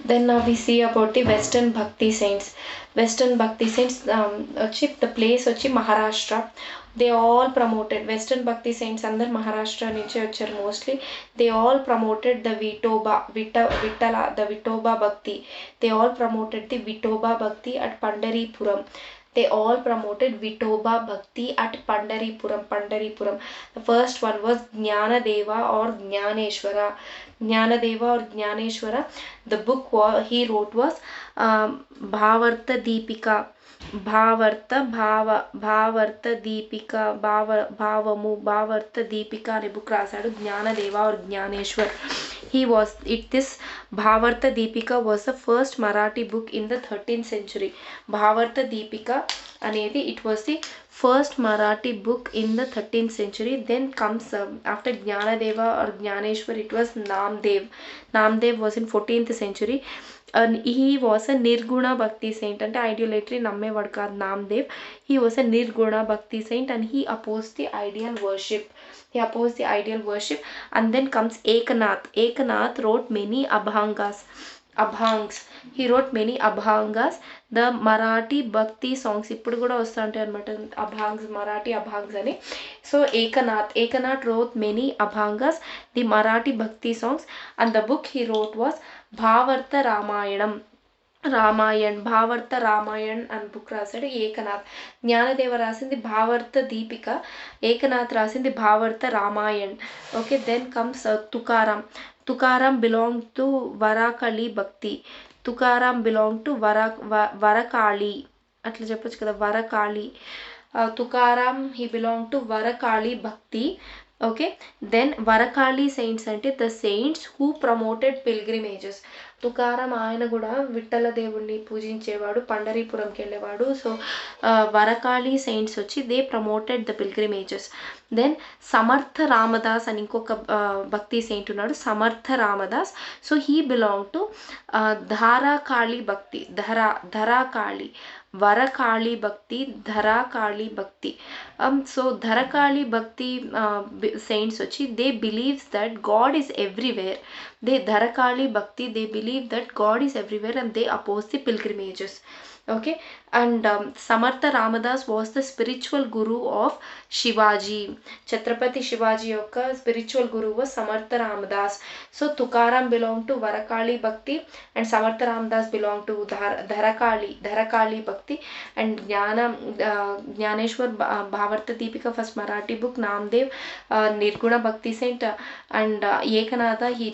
Then now we see about the Western Bhakti saints. Western Bhakti saints, the place vachi Maharashtra. They all promoted Western Bhakti saints under Maharashtra nunchi vacharu mostly. They all promoted the Vittala, the Vithoba Bhakti. They all promoted the Vithoba Bhakti at Pandaripuram. They all promoted Vithoba Bhakti at Pandaripuram. The first one was Jnanadeva or Jnaneshwara. Jnanadeva or Jnaneshwara. The book he wrote was Bhavartha Deepika. భావర్త Deepika భావర్త Deepika అనే book రాశాడు Jnanadeva or Jnaneshwar. This Bhavartha Deepika was the first Marathi book in the 13th century. Bhavartha Deepika అనేది it was the first Marathi book in the 13th century. Then comes after Jnanadeva or Jnaneshwar, it was Namdev. Namdev was in 14th century. And he was a Nirguna Bhakti saint. And idolatry nammevadu kaadu Namdev. He was a Nirguna Bhakti saint and he opposed the ideal worship. And then comes Ekanath. Ekanath wrote many abhangas. He wrote many abhangas. The Marathi Bhakti songs ఇప్పుడు కూడా వస్తుంటాయి అనమాట అభాంగ్స్, మరాఠీ అభాంగ్స్ అని. So Ekanath wrote many abhangas, the Marathi Bhakti songs, and the book he wrote was Bhavartha Ramayan అని book రాశాడు ఏకనాథ్. జ్ఞానదేవ రాసింది భావర్త దీపిక, ఏకనాథ్ రాసింది Bhavartha Ramayan. Okay, then comes Tukaram belonged to Varakali Bhakti. Tukaram belonged to Varakali. అట్లా చెప్పొచ్చు కదా, Varakali. Tukaram, he belonged to Varakali Bhakti. Okay, then Varakali saints అంటే the saints who promoted pilgrimages. Tukaram ఆయన కూడా విఠల దేవుణ్ణి పూజించేవాడు, పండరీపురంకి వెళ్ళేవాడు. సో వరకాళి సెయింట్స్ వచ్చి they promoted the pilgrimages. Then Samartha Ramdas అని ఇంకొక భక్తి సెయింట్ ఉన్నాడు, Samartha Ramdas. So he belong to Dharkari bhakti, Dharkari, వరకాళి భక్తి, ధరాకాళి భక్తి. సో ధరకాళి భక్తి saints వచ్చి they believes that God is everywhere. Dharkari bhakti they believe that God is everywhere and they oppose the pilgrimages. Okay, and Samartha Ramadas was the spiritual guru of Shivaji. Chhatrapati Shivaji యొక్క spiritual guru was Samartha Ramadas. So Tukaram belonged to Varakali Bhakti and Samartha Ramadas belonged to Dharakali Bhakti. And Jnaneshwar Bhavartha Deepika, first Marathi book, Namdev Nirguna Bhakti saint, and Ekanatha, he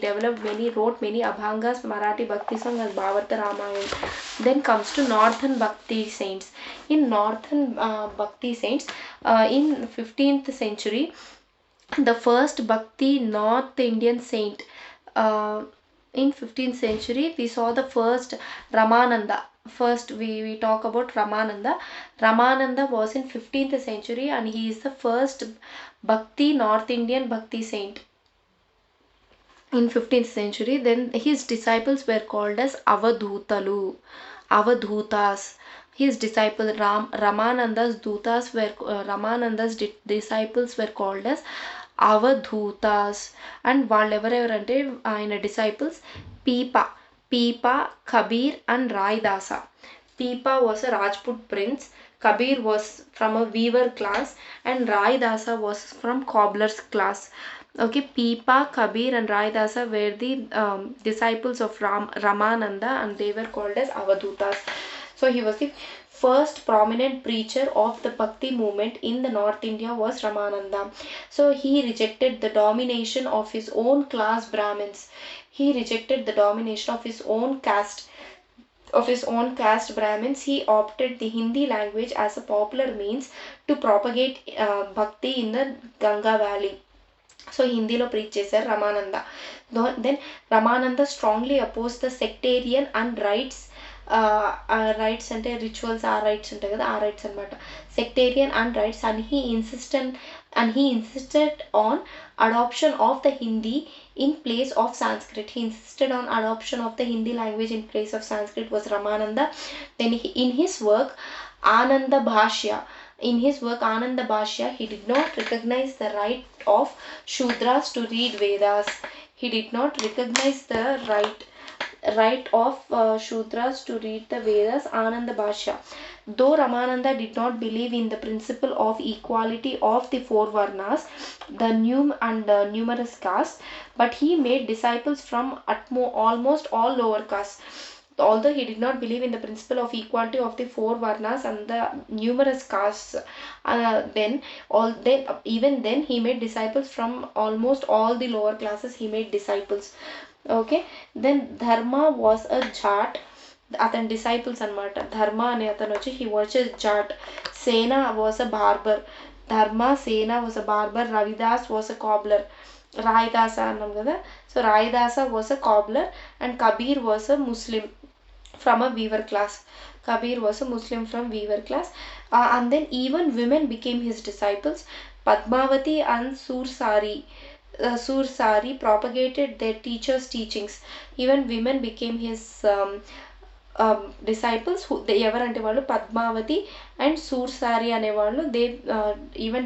wrote many abhangas, Marathi Bhakti song as Bhavartha Ramayana. Then comes to Northern Bhakti saints. In Northern Bhakti saints, in 15th century, the first Bhakti North Indian saint, in 15th century we saw the first Ramananda. First we talk about Ramananda was in 15th century and he is the first Bhakti North Indian Bhakti saint in 15th century. Then his disciples were called as Avadhutas. His disciple Ramananda's disciples were called as Avadhutas. And వాళ్ళెవరెవరంటే ఆయన disciples Pipa, Kabir and Raidasa. Pipa was a Rajput prince, Kabir was from a weaver class and Raidasa was from cobbler's class. Okay, Pipa, Kabir and Raidasa were the disciples of Ramananda and they were called as Avadhutas. So he was the first prominent preacher of the Bhakti movement in the North India was Ramananda. So he rejected the domination of his own class Brahmins. He rejected the domination of his own caste Brahmins. He opted the Hindi language as a popular means to propagate Bhakti in the Ganga Valley. So హిందీలో preach చేశారు Ramananda. Then Ramananda strongly opposed the sectarian and rites అంటే rituals, ఆ rights ఉంటాయి కదా, ఆ rights అనమాట, sectarian and rights. And he insisted on adoption of the Hindi in place of Sanskrit. He insisted on adoption of the Hindi language in place of Sanskrit was Ramananda. Then in his work Ananda Bhashya, he did not recognize the right of Shudras to read Vedas. He did not recognize the right right of Shudras to read the Vedas, Ananda Bhashya. Though Ramananda did not believe in the principle of equality of the four Varnas, the numerous castes, but he made disciples from almost all lower castes. Although he did not believe in the principle of equality of the four Varnas and the numerous castes, even then he made disciples from almost all the lower classes. He made disciples. Okay, then ధర్మ was a Jat, అతని disciples అనమాట. ధర్మ అనే అతను వచ్చి he was a Jat. సేన was a barber. Dharma Sena was a barber. Ravidas was a cobbler. Raidas అన్నాం కదా, so Raidas was a cobbler and Kabir was a Muslim from a weaver class. Kabir was a Muslim from weaver class. And then even women became his disciples. Padmavati and Sursari propagated their teachers' teachings. Even women became his disciples. ఎవరంటే వాళ్ళు Padmavati and సూర్సారి అనేవాళ్ళు.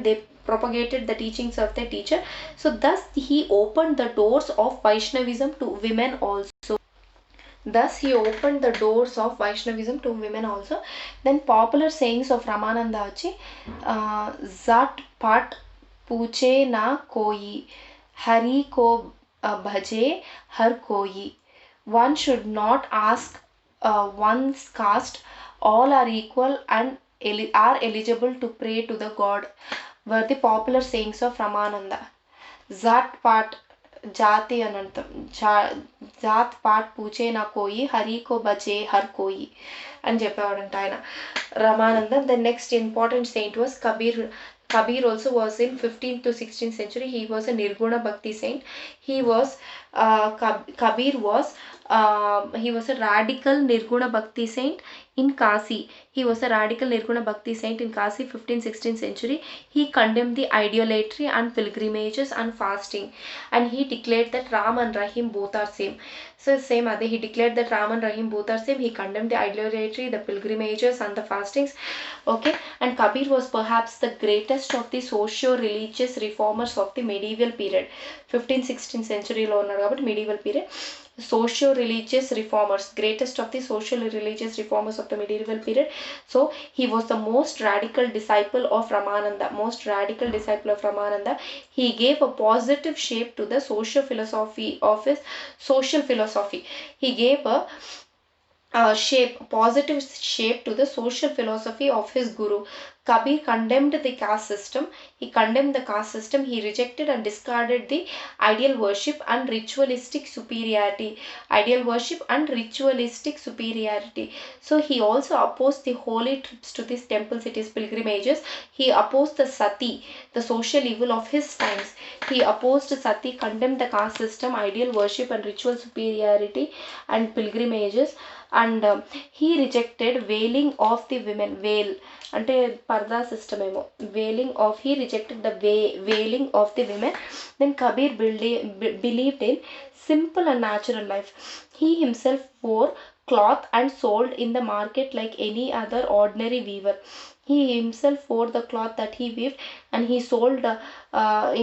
they propagated the teachings of their teacher. So thus he opened the doors of Vaishnavism to women also. Then popular sayings of Ramananda achi zat pat पूछे ना कोई, हरि को भजे हर कोई. One should not ask one's caste. All are equal and are eligible to pray to the God, were the popular sayings of Ramananda. Zat pat జాతి అని అర్థం. జాత్ pot పూచే నా కోయి, హరి కో బచే హర్ కోయి అని చెప్పేవాడంట ఆయన Ramananda. The next important saint was Kabir. Kabir also was in 15th to 16th century. He was a Nirguna Bhakti saint. Kabir was a radical Nirguna Bhakti saint in Kasi. He was a radical Nirguna Bhakti saint in Kasi, 15th 16th century. He condemned the idolatry and pilgrimages and fasting, and he declared that Ram and Rahim both are same. So same ade, he declared that Ram and Rahim both are same. He condemned the idolatry, the pilgrimages and the fastings. Okay, and Kabir was perhaps the greatest of the socio-religious reformers of the medieval period. 15th 16th century lo unnadu kabatti medieval period. Socio-religious reformers, greatest of the social-religious reformers of the medieval period. So he was the most radical disciple of Ramananda. He gave a positive shape to the social philosophy. He gave a positive shape to the social philosophy of his guru. Kabir condemned the caste system. He rejected and discarded the ideal worship and ritualistic superiority. So he also opposed the holy trips to these temple cities, pilgrimages. He opposed the sati, the social evil of his times. He opposed sati, condemned the caste system, ideal worship and ritual superiority and pilgrimages. And he rejected veiling of the women. Veil అంటే పర్దా system ఏమో. he rejected the veiling of the women. Then Kabir believed in simple and natural life. He himself wore cloth and sold in the market like any other ordinary weaver. He himself wore the cloth that he weaved and he sold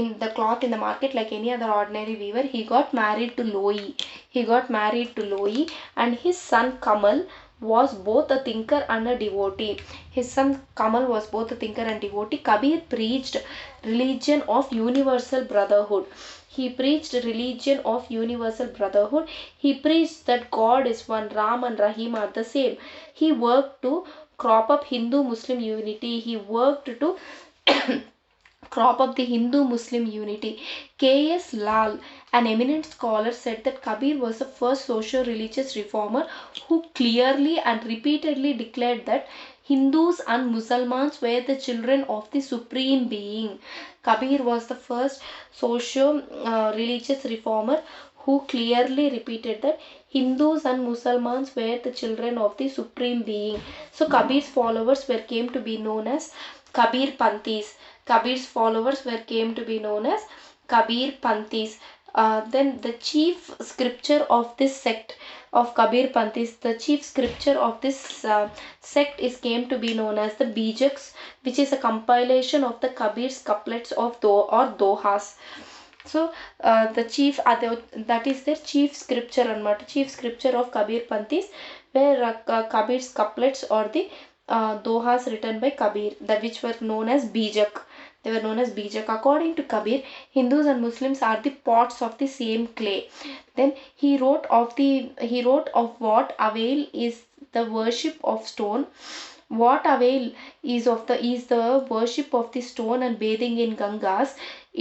in the cloth in the market like any other ordinary weaver. He got married to Loi and his son Kamal was both a thinker and a devotee. Kabir preached religion of universal brotherhood. He preached that God is one, Ram and Rahim are the same. He worked to crop up Hindu-Muslim unity. K.S. Lal, an eminent scholar, said that Kabir was the first socio-religious reformer who clearly and repeatedly declared that Hindus and Muslims were the children of the Supreme Being. Kabir was the first socio-religious reformer who clearly repeated that Hindus and Muslims were the children of the Supreme Being. So Kabir's followers came to be known as Kabir Panthis. Then the chief scripture of this sect of Kabir Panthis, is came to be known as the Bijaks, which is a compilation of the Kabir's couplets or dohas. So the chief that is their chief scripture anamata, chief scripture of Kabir Panthis, where Kabir's couplets or the dohas written by Kabir, that which were known as bijak. They were known as bijak. According to Kabir, Hindus and Muslims are the pots of the same clay. Then he wrote of what avail is the worship of stone. What avail is the worship of the stone and bathing in Gangas.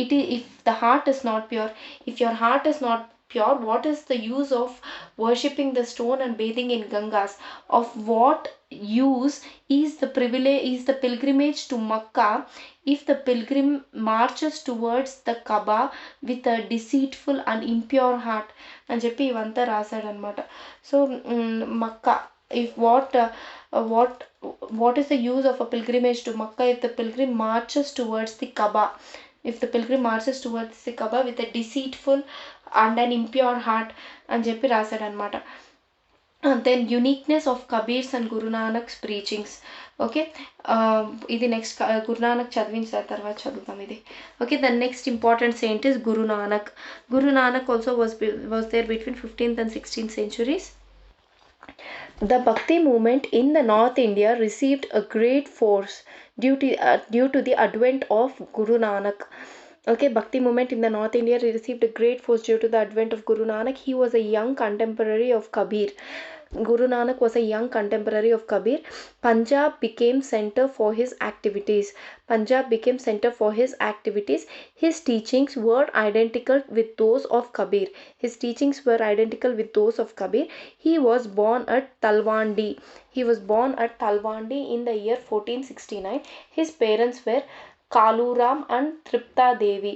It is, if the heart is not pure, if your heart is not pure, what is the use of worshipping the stone and bathing in Gangas? Of what use is the privilege, is the pilgrimage to Makkah, if the pilgrim marches towards the Kaaba with a deceitful and impure heart అని చెప్పి ఇవంతా రాశాడనమాట. So Mecca, if what is the use of a pilgrimage to Makkah if the pilgrim marches towards the Kaaba, if the pilgrim marches towards the Kaaba with a deceitful and an impure heart అని చెప్పి రాశాడనమాట. Then uniqueness of Kabir's and Guru Nanak's preachings. Okay, ఇది next Guru Nanak చదివిన తర్వాత చదువుతాం ఇది. Okay, the next important saint is Guru Nanak. Guru Nanak also was there between 15th and 16th centuries. The Bhakti movement in the North India received a great force due to the advent of Guru Nanak. Okay, Bhakti movement in the North India received a great force due to the advent of Guru Nanak. He was a young contemporary of Kabir. Guru Nanak was a young contemporary of Kabir. Punjab became center for his activities. Punjab became center for his activities. His teachings were identical with those of Kabir. His teachings were identical with those of Kabir. He was born at Talwandi. He was born at Talwandi in the year 1469. His parents were Kaluram and Tripta Devi.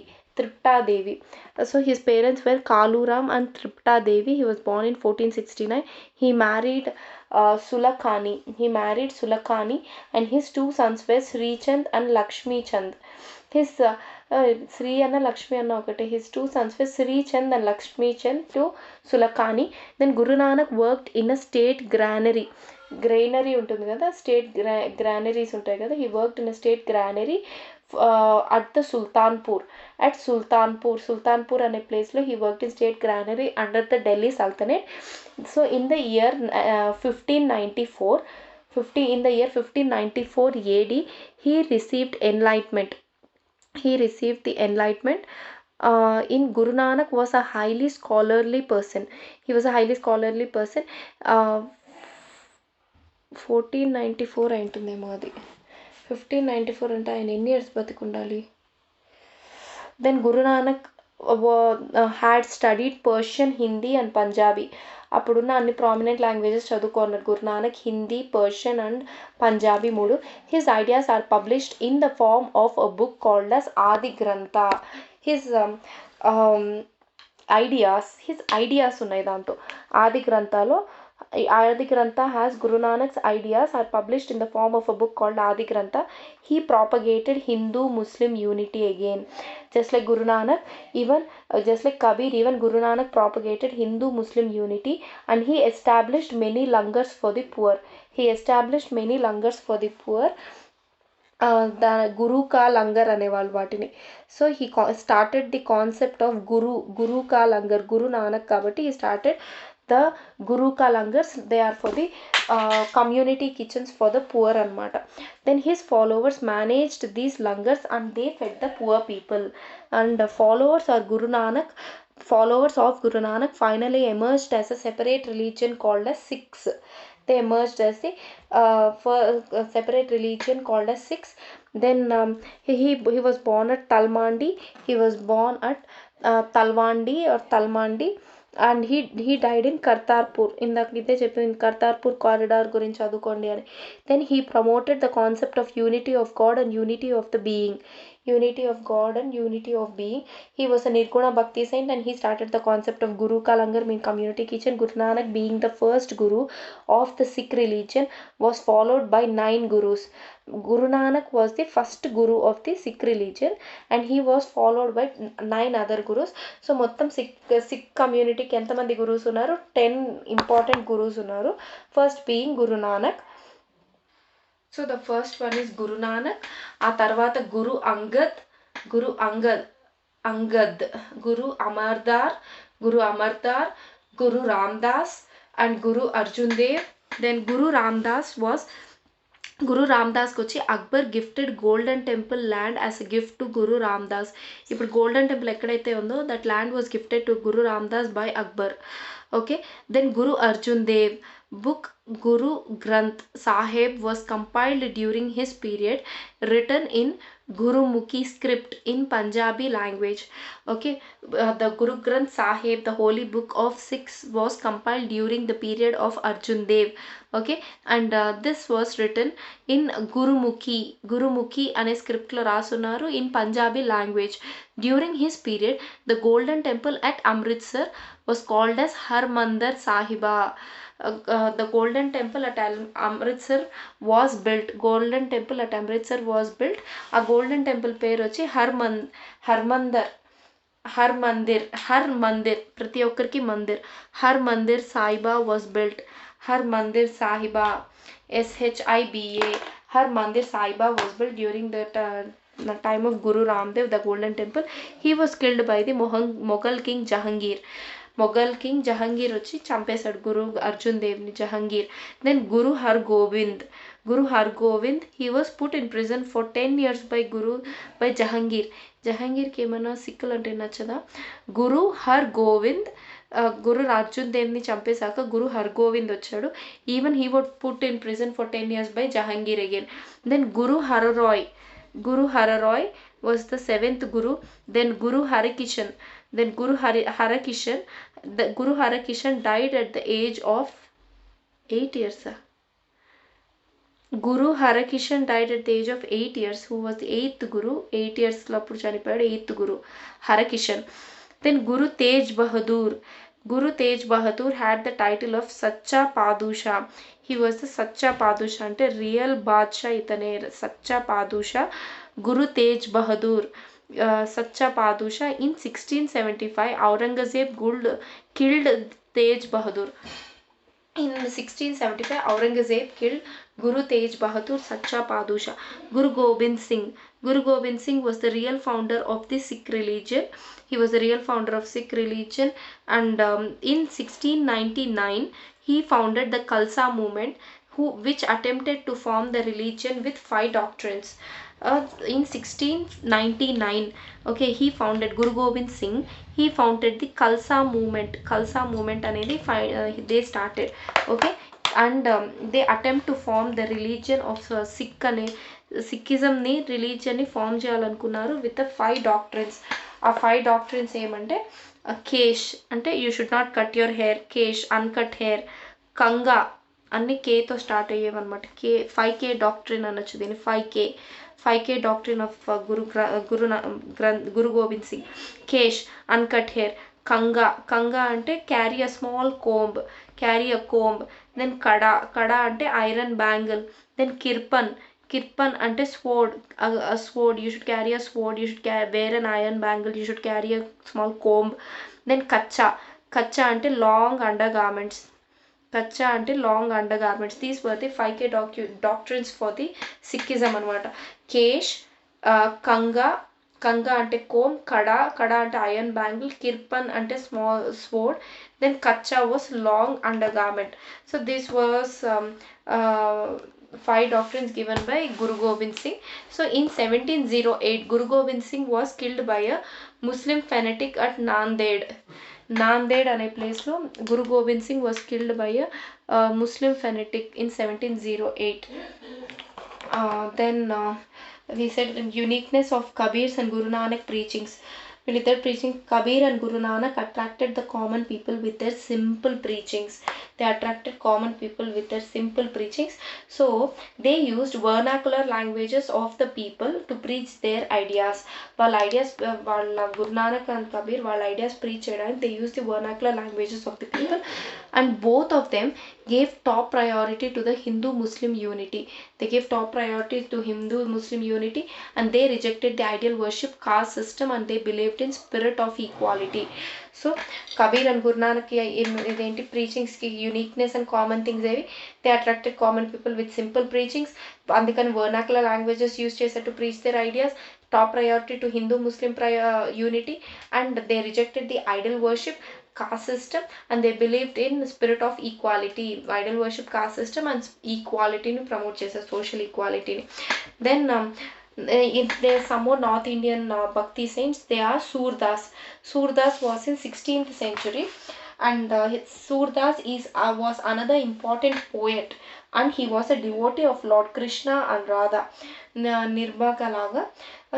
So his parents were Kaluram and Tripta Devi. He was born in 1469. He married Sulakhani. And his two sons were Sri Chand and Lakshmi Chand. His Sri and Lakshmi anna okate. His two sons were Sri Chand and Lakshmi Chand to Sulakhani. Then Guru Nanak worked in a state granary ఉంటుంది కదా, state granaries ఉంటాయి కదా. He worked in a state granary at the Sultanpur అనే ప్లేస్లో he worked in state granary under the Delhi Sultanate. So in the year 1594 AD he received enlightenment. The enlightenment. In Guru Nanak was a highly scholarly person. 1494 అయింటుందేమో అది. 1594 అంటే ఆయన ఎన్ని years బతికుండాలి. Then Guru Nanak had studied Persian, Hindi and Punjabi. అప్పుడున్న అన్ని prominent languages చదువుకున్నాడు Guru Nanak. Hindi, Persian and Punjabi మూడు. His ideas are published in the form of a book called as Adi గ్రంథ. His ideas ఉన్నాయి దాంట్లో. ఆది గ్రంథాలో Adi Grantha has Guru Nanak's ideas are published in the form of a book called Adi Grantha. He propagated Hindu-Muslim unity again. Just like Guru Nanak, just like Kabir, even Guru Nanak propagated Hindu-Muslim unity and he established many langars for the poor. The Guru ka langar అనేవాళ్ళు వాటిని. So he started the concept of Guru ka langar. Guru Nanak కాబట్టి he started the Guru ka langars. They are for the community kitchens for the poor anamata. Then his followers managed these langars and they fed the poor people. And the followers of Guru Nanak finally emerged as a separate religion called as Sikhs. They emerged as a separate religion called as Sikhs. Then he was born at Talwandi. Talwandi and he died in Kartarpur. ఇందాక ఇదే చెప్పింది Kartarpur corridor గురించి చదువుకోండి అని. Then he promoted the concept of unity of God and unity of the being. He was a Nirguna Bhakti saint and he started the concept of Guru ka langar, mean community kitchen. Guru Nanak being the first guru of the Sikh religion was followed by 9 gurus. Guru Nanak was the first guru of the Sikh religion and he was followed by 9 other gurus. So మొత్తం Sikh community కి ఎంతమంది gurus ఉన్నారు? 10 important gurus ఉన్నారు. First being Guru Nanak. So the first one is Guru Nanak. ఆ తర్వాత గురు Angad. Angad, Guru Amardar, Guru Amardar, Guru Ramdas, and Guru Arjun Dev. Then Guru Ramdas వచ్చి Akbar gifted Golden Temple land as a gift to Guru Ramdas. ఇప్పుడు Golden Temple ఎక్కడైతే ఉందో that land was gifted to Guru Ramdas by Akbar. Okay, then Guru Arjun Dev book Guru Granth Sahib was compiled during his period, written in Gurumukhi script in Punjabi language. Okay, the Guru Granth Sahib, the holy book of Sikhs, was compiled during the period of Arjun Dev. Okay, and this was written in Gurumukhi అనే script లో రాసున్నారు in Punjabi language. During his period, the golden temple at Amritsar was called as Harmandir Sahiba. The golden temple at Amritsar was built. Golden temple at Amritsar was built. A golden temple పేరు వచ్చి her Mandir ప్రతి ఒక్కరికి మందిర్. Har Mandir Sahib was built. Har Mandir Sahib SHIBA. Har Mandir Sahib was built during the time of Guru Ramdev, the golden temple. He was killed by the Mughal king Jahangir. Mughal king Jahangir వచ్చి చంపేశాడు గురు అర్జున్ దేవ్ని, Jahangir. Then Guru Hargobind he was put in prison for 10 years by జహంగీర్కి ఏమైనా సిక్కులు అంటే నచ్చదా. గురు హర్గోవింద్ గురు అర్జున్ దేవ్ని చంపేశాక గురు హర్గోవింద్ వచ్చాడు. Even he would put in prison for 10 years by Jahangir again. Then Guru Har Rai was the 7th Guru. Then Guru Harakishan. Then Guru Harakishan. The Guru Harakishan died at the age of 8 years. Guru Harakishan died at the age of 8 years. Who was the 8th Guru? 8 years లో అప్పుడు చనిపోయాడు 8th Guru Harakishan. Then Guru Tej Bahadur had the title of Sacha Padusha. He was the Sacha Padusha అంటే real Badshah ఇతనే, సచ్చా పాదుషా. Guru Tej Bahadur, Sacha Padusha. In 1675, Aurangzeb killed Tej Bahadur. In 1675, Aurangzeb killed Guru Tej Bahadur, Sacha Padusha. Guru Gobind Singh was the real founder of the Sikh religion. He was the real founder of Sikh religion, and in 1699 he founded the Khalsa movement, which attempted to form the religion with 5 doctrines. In 1699, okay, he founded Guru Gobind Singh. He founded the Khalsa movement అనేది they started. Okay, and they attempt to form the religion of Sikhism ని religion ని form చేయాలనుకున్నారు with the 5 doctrines. ఆ 5 doctrines ఏమంటే cash అంటే you should not cut your hair, cash uncut hair, కంగా అన్ని కేతో start అయ్యేవన్నమాట. 5K doctrine అనొచ్చు దీన్ని. 5K doctrine of Guru Gobind Singh. Kesh uncut hair, Kanga అంటే carry a small comb. Then Kada అంటే ఐరన్ బ్యాంగిల్. దెన్ కిర్పన్ అంటే sword. You should carry a sword, you should wear an iron bangle, you should carry a small comb. Then Kachha అంటే long under garments. These were the 5K doctrines for the Sikhism అనమాట. కేష్, కంగా అంటే comb, Kada అంటే iron bangle, Kirpan అంటే small sword, then kachcha was long under garment. So this was 5 doctrines given by Guru Gobind Singh. So in 1708, Guru Gobind Singh was killed by a Muslim fanatic at Nanded అనే ప్లేస్లో Guru Gobind Singh was killed by a Muslim fanatic in 1708. Then we said uniqueness of Kabir's and Guru Nanak preachings. With preaching, Kabir and Guru Nanak attracted the common people with their simple preachings. So they used vernacular languages of the people to preach their ideas. వాళ్ళ Guru Nanak and Kabir వాళ్ళ ideas preach చేయడానికి they used the vernacular languages of the people, and both of them gave top priority to the Hindu-Muslim unity. And they rejected the ideal worship caste system, and they believed in spirit of equality. So Kabir and Guru Nanak ఇదేంటి preachings కి uniqueness and common things ఏవి, they attracted common people with simple preachings. అందుకని vernacular languages use చేశారు to preach their ideas. top priority to Hindu-Muslim unity, and they rejected the idol worship, caste system, and they believed in spirit of equality. Idol worship, caste system, and equality ni promote చేశారు, social equality ni. Then if there's some more North Indian Bhakti saints, they are Surdas. Surdas was in 16th century, and Surdas was another important poet, and he was a devotee of Lord Krishna and Radha. Nirbhagalaga,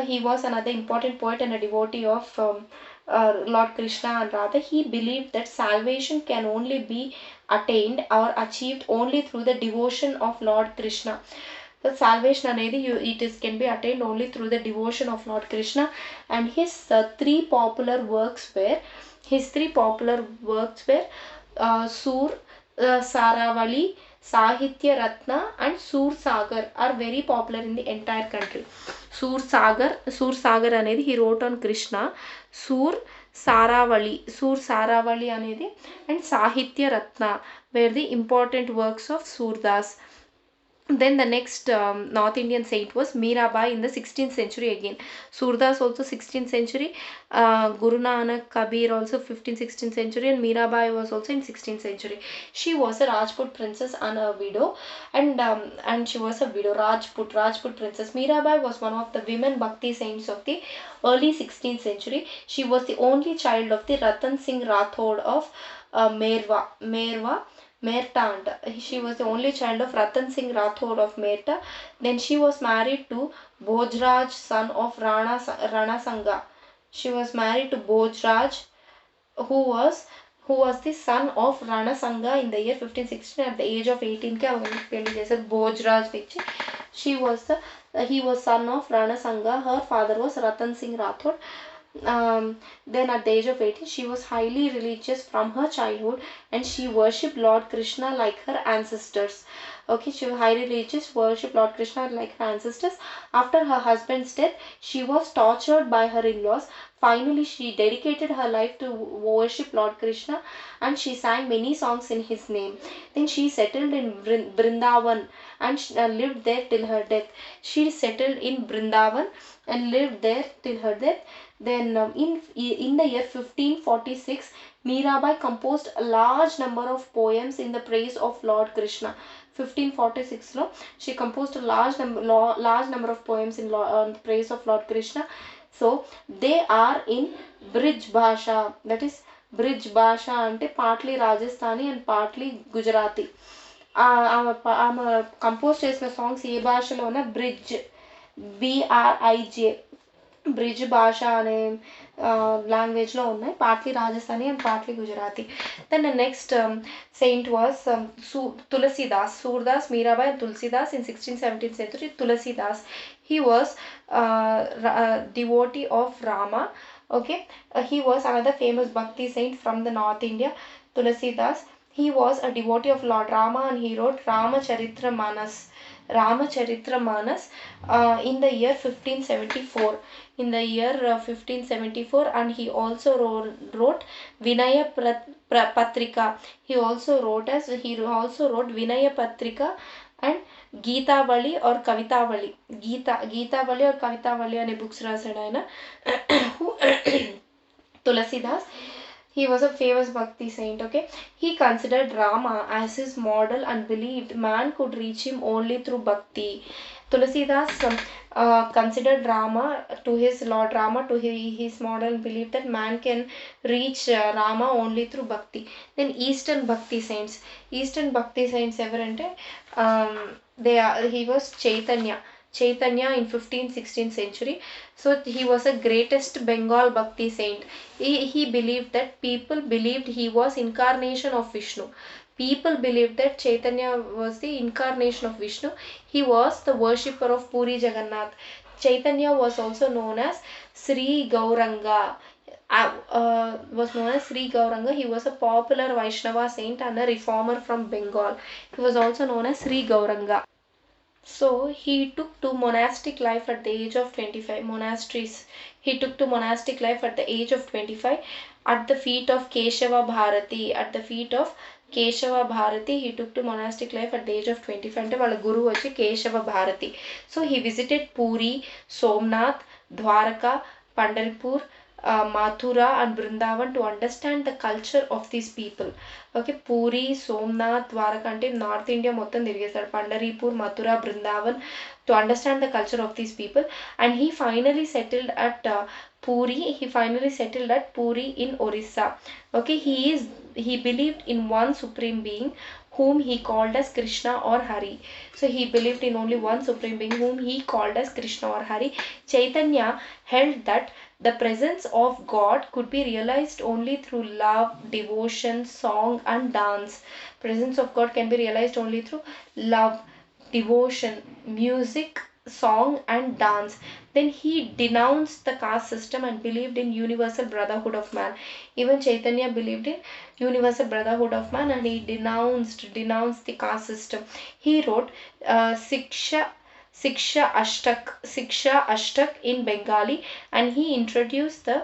he was another important poet and a devotee of Lord Krishna and Radha. He believed that salvation can only be attained or achieved only through the devotion of Lord Krishna. The salvation అనేది can be attained only through the devotion of Lord Krishna, and his three popular works were Sur, Saravali, Sahitya Ratna, and Sur Sagar are very popular in the entire country. Sur Sagar అనేది he wrote on Krishna. Sur Saravali అనేది and Sahitya Ratna were the important works of Surdas. Then the next North Indian saint was Mirabai in the 16th century again. Surdas also 16th century, Guru Nanak, Kabir also 15th 16th century, and Mirabai was also in 16th century. She was a Rajput princess and a widow, and she was a widow, Rajput princess. Mirabai was one of the women Bhakti saints of the early 16th century. She was the only child of the Ratan Singh Rathod of Merta. She was the only child of Ratan Singh Rathod of Merta. Then she was married to Bhojraj, son of Rana Sangha. She was married to Bhojraj, who was the son of Rana Sangha in the year 1516. At the age of 18 ke pendi chesaru Bhojraj nichi. He was son of Rana Sangha. Her father was Ratan Singh Rathod. Then at the age of 18, she was highly religious from her childhood, and she worshipped Lord Krishna like her ancestors. Okay, she was highly religious, worshipped Lord Krishna like her ancestors. After her husband's death, she was tortured by her in-laws. Finally, she dedicated her life to worship Lord Krishna, and she sang many songs in his name. Then she settled in Vrindavan and lived there till her death. She settled in Vrindavan and lived there till her death. Then in the year 1546, Mirabai composed a large number of poems in the praise of Lord Krishna. 1546 lo she composed a large number of poems in praise of Lord Krishna. So they are in Brij Bhasha. That is, Brij Bhasha ante partly Rajasthani and partly Gujarati. ఆమె compose చేసిన songs ఏ భాషలో ఉన్న bridge, BRIJ, Brij భాష అనే లాంగ్వేజ్లో ఉన్నాయి, partly Rajasthani and partly Gujarati. Then the next saint was Tulsidas. Surdas, Mirabai, and Tulsidas in 16th 17th century. Tulsidas, he was devotee of Rama. Okay, he was another famous Bhakti saint from the North India. Tulsidas, he was a devotee of Lord Rama, and he wrote Ramacharitra Manas in the year 1574. And he also wrote Vinaya Patrika. He also wrote Vinaya Patrika and Geetavali or Kavitavali. Geetavali or Kavitavali ane books రాశాడు ఆయన. Tulsidas, he was a famous Bhakti saint. Okay, he considered Rama as his model and believed man could reach him only through bhakti. Tulsidas considered Rama to his Lord Rama to his model and believed that man can reach Rama only through bhakti. Then Eastern Bhakti saints evarante he was Chaitanya in 15th 16th century. So he was the greatest Bengal Bhakti saint. He believed that people believed he was incarnation of Vishnu. People believed that Chaitanya was the incarnation of Vishnu. He was the worshipper of Puri Jagannath. Chaitanya was also known as Sri Gauranga. He was a popular Vaishnava saint and a reformer from Bengal. He was also known as Sri Gauranga. So he took to monastic life at the age of 25. He took to monastic life at the age of 25 at the feet of Keshava Bharati. He took to monastic life at the age of 25. అంటే వాళ్ళ గురువు వచ్చి Keshava Bharati. So he visited Puri, Somnath, Dwarka, Pandharpur, Mathura and Vrindavan to understand the culture of these people. Okay, Puri, Somnath, Dwaraka ante North India మొత్తం తిరిగేశాడు. Pandharpur, Mathura, Vrindavan to understand the culture of these people, and he finally settled at Puri. He finally settled at Puri in Orissa. Okay, he believed in one supreme being whom he called as Krishna or Hari. So he believed in only one supreme being whom he called as Krishna or Hari. Chaitanya held that the presence of God could be realized only through love, devotion, song and dance. Presence of God can be realized only through love, devotion, music, song and dance. Then he denounced the caste system and believed in universal brotherhood of man. Even Chaitanya believed in universal brotherhood of man, and he denounced the caste system. He wrote Siksha Ashtak in Bengali, and he introduced the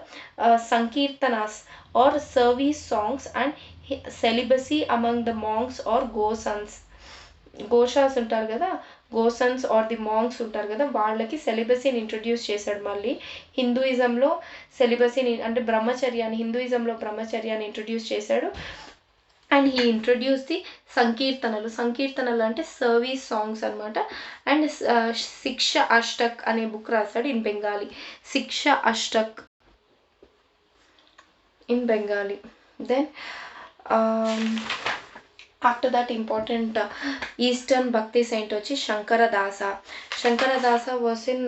Sankirtanas or service songs and celibacy among the monks or gosans. గోషాస్ ఉంటారు కదా, గోసన్స్ are the monks ఉంటారు కదా, వాళ్ళకి సెలిబసీని introduce చేశాడు. మళ్ళీ హిందూయిజంలో సెలిబసీని అంటే బ్రహ్మచర్యాన్ని, హిందూయిజంలో బ్రహ్మచర్యాన్ని introduce చేశాడు. And he introduce the సంకీర్తనలు అంటే సర్వీస్ సాంగ్స్ అనమాట. అండ్ శిక్ష అష్టక్ అనే బుక్ రాశాడు in Bengali. Shiksha Ashtak in Bengali. Then after that important eastern bhakti saint vachi Shankaradasa. Shankaradasa was in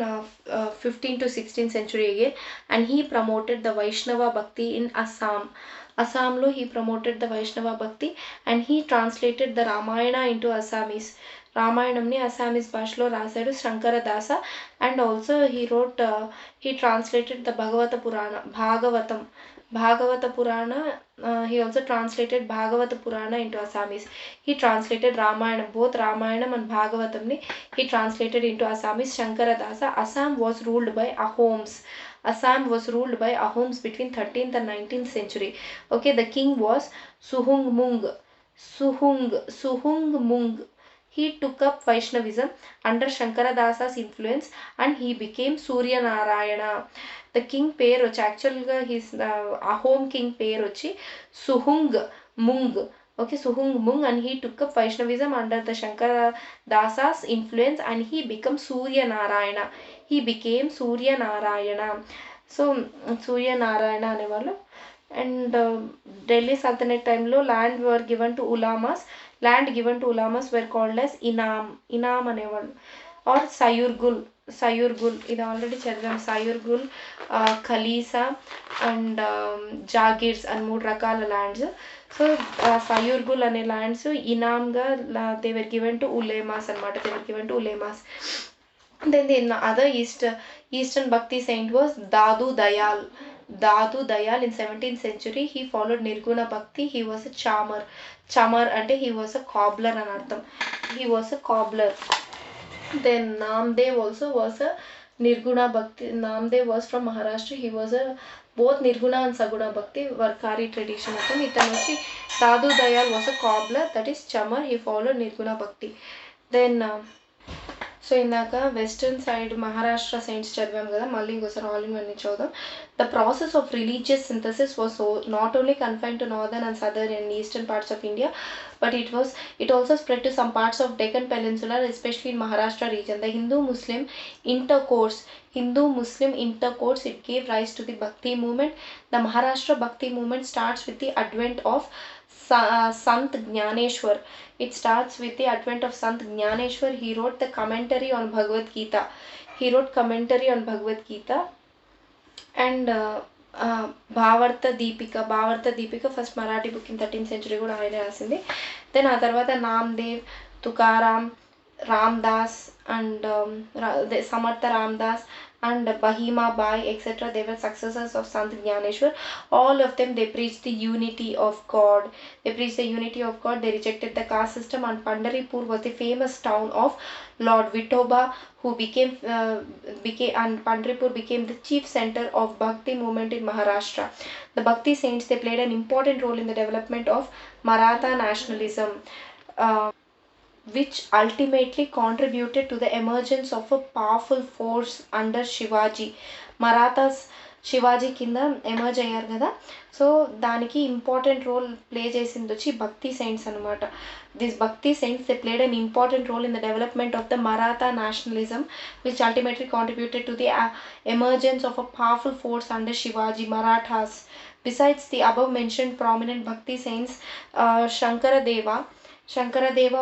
15th to 16th century again, and he promoted the Vaishnava bhakti in Assam. Assam lo he promoted the Vaishnava bhakti, and he translated the Ramayana into Assamese. రామాయణంని అస్సామీస్ భాషలో రాశాడు Shankardas. And also he translated the Bhagavata Purana. He also translated Bhagavata Purana into Assamese. He translated Ramayana, both Ramayana and Bhagavatamni he translated into Assamese. Shankaradasa. Assam was ruled by Ahoms. Assam was ruled by Ahoms between 13th and 19th century. Okay, the king was Suhung. He took up Vaishnavism under Shankaradasa's influence, and he became Surya Narayana. The king పేరు వచ్చి యాక్చువల్గా his Ahom king పేరు వచ్చి సుహుంగ్ moong. Okay, Suhung Mung, and he took up Vaishnavism under the Shankaradasa's influence, and he became Surya Narayana. So Surya Narayana అనేవాళ్ళు. And Delhi సల్తనెట్ టైంలో land given to ulamas were called as ఇనామ్ అనేవాళ్ళు. Are సయూర్గుల్ ఇది already చదివాం. సయూర్గుల్, ఖలీసా and jagirs అని 3 రకాల lands. So సయూర్గుల్ అనే lands ఇనామ్గా దే వర్ గివెన్ టు ఉలేమాస్ అనమాట. Then the other Eastern Bhakti saint was Dadu Dayal. In 17th century he followed Nirguna Bhakti. He was a chamar అంటే he was a cobbler అని అర్థం. Then Namdev also was a Nirguna Bhakti. Namdev was from Maharashtra. He was a both Nirguna and Saguna Bhakti were Kari tradition. ఇతను వచ్చి Dadu Dayal was a cobbler, that is chamar. He followed Nirguna Bhakti. Then so ఇందాక western side Maharashtra saints చదివాం కదా, మళ్ళీ ఇంకోసారి all in one చదువుదాం. The process of religious synthesis was not only confine to northern and southern and eastern parts of India, but it also spread to some parts of Deccan Peninsula, especially in Maharashtra region. The Hindu-Muslim intercourse, it gave rise to the Bhakti movement. The Maharashtra Bhakti movement starts with the advent of Sant Jnaneshwar. It starts with the advent of Sant Jnaneshwar. He wrote the commentary on Bhagavad Gita. And Bhavarta Deepika first Marathi book in 13th century కూడా ఆయన రాసింది. Then ఆ తర్వాత Namdev, Tukaram, Ramdas and సమర్థ Ramdas and Bahima Bai, etc. They were successors of Sant Jnaneshwar. All of them, they preached the unity of God. They rejected the caste system, and Pandharpur was the famous town of Lord Vithoba, who became and Pandharpur became the chief center of Bhakti movement in Maharashtra. The Bhakti saints, they played an important role in the development of Maratha nationalism. which ultimately contributed to the emergence of a powerful force under Shivaji. Marathas Shivaji కింద emerge అయ్యారు కదా, so దానికి important role play చేసింది వచ్చి భక్తి saints అనమాట. This bhakti saints they played an important role in the development of the Maratha nationalism which ultimately contributed to the emergence of a powerful force under Shivaji Marathas. Besides the above mentioned prominent Bhakti saints, Shankaradeva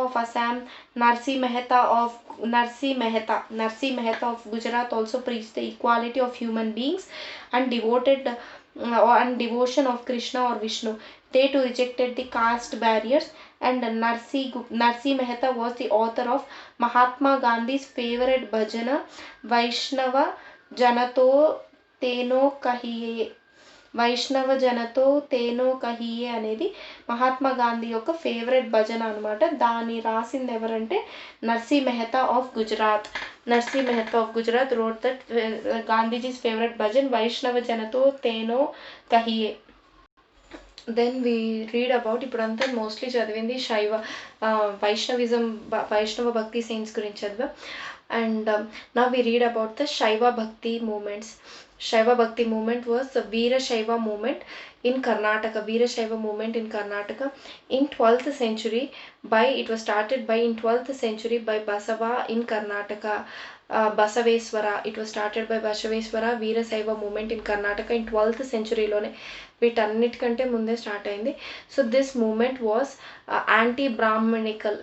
of Assam, Narsi Mehta of Gujarat also preached the equality of human beings and devotion of Krishna or Vishnu. They too rejected the caste barriers, and Narsi Mehta was the author of Mahatma Gandhi's favorite bhajana Vaishnava Janato Teno Kahiye. వైష్ణవ జనతో తేనో కహియే అనేది మహాత్మా గాంధీ యొక్క favourite భజన అనమాట. దాన్ని రాసింది ఎవరంటే Narsi Mehta of Gujarat. Narsi Mehta of Gujarat wrote that Gandhiji's favourite bhajan Vaishnava Janato Teno Kahiye. Then we read about, ఇప్పుడంతా mostly చదివింది వైష్ణవ భక్తి సెయింట్స్ గురించి చదివా. And now we read about the Shaiva bhakti movements. Shaiva Bhakti movement was the Veera Shaiva movement in Karnataka. Veera Shaiva movement in Karnataka in 12th century it was started in 12th century by Basava in Karnataka. Basaveswara, it was started by Basaveswara. Veera Shaiva movement in Karnataka in 12th century lone వీటన్నిటికంటే ముందే start అయింది. So this movement was anti-Brahmanical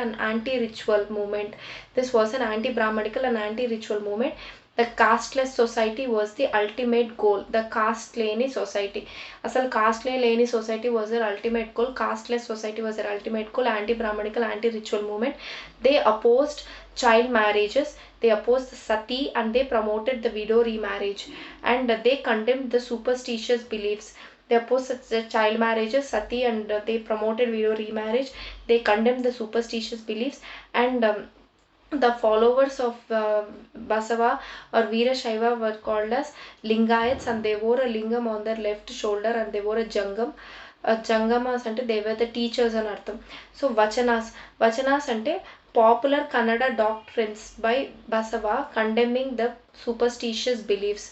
and anti-ritual movement. This was an anti-Brahmanical and anti-ritual movement. The casteless society was the ultimate goal. The caste లేని society, అసలు caste లేని society was their ultimate goal. Casteless society was their ultimate goal. Anti-Brahmanical, anti-ritual movement. They opposed child marriages, they opposed the sati, and they promoted the widow remarriage, and they condemned the superstitious beliefs. They opposed the child marriages, sati, and they promoted widow remarriage. They condemned the superstitious beliefs, and the followers of Basava or Veera Shaiva were called as Lingayats, and they wore a lingam on their left shoulder, and they wore a jangam. Jangamas అంటే they were the teachers అని అర్థం. So vachanas అంటే popular Kannada doctrines by Basava condemning the superstitious beliefs.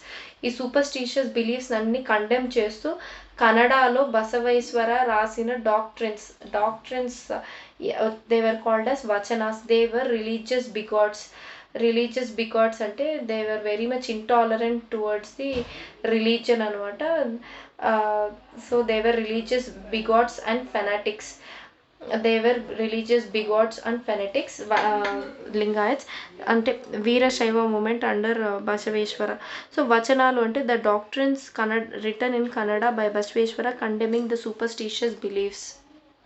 ఈ superstitious beliefs అన్ని condemn చేస్తూ కన్నడలో బసవేశ్వర రాసిన doctrines they were called as vachanas. They were religious bigots అంటే they were very much intolerant towards the religion అనమాట. So they were religious bigots and fanatics. Lingayats అంటే వీర శైవ moment under Basaveshwara. So వచనాలు అంటే the doctrines return in Kannada by Basaveshwara condemning the superstitious beliefs.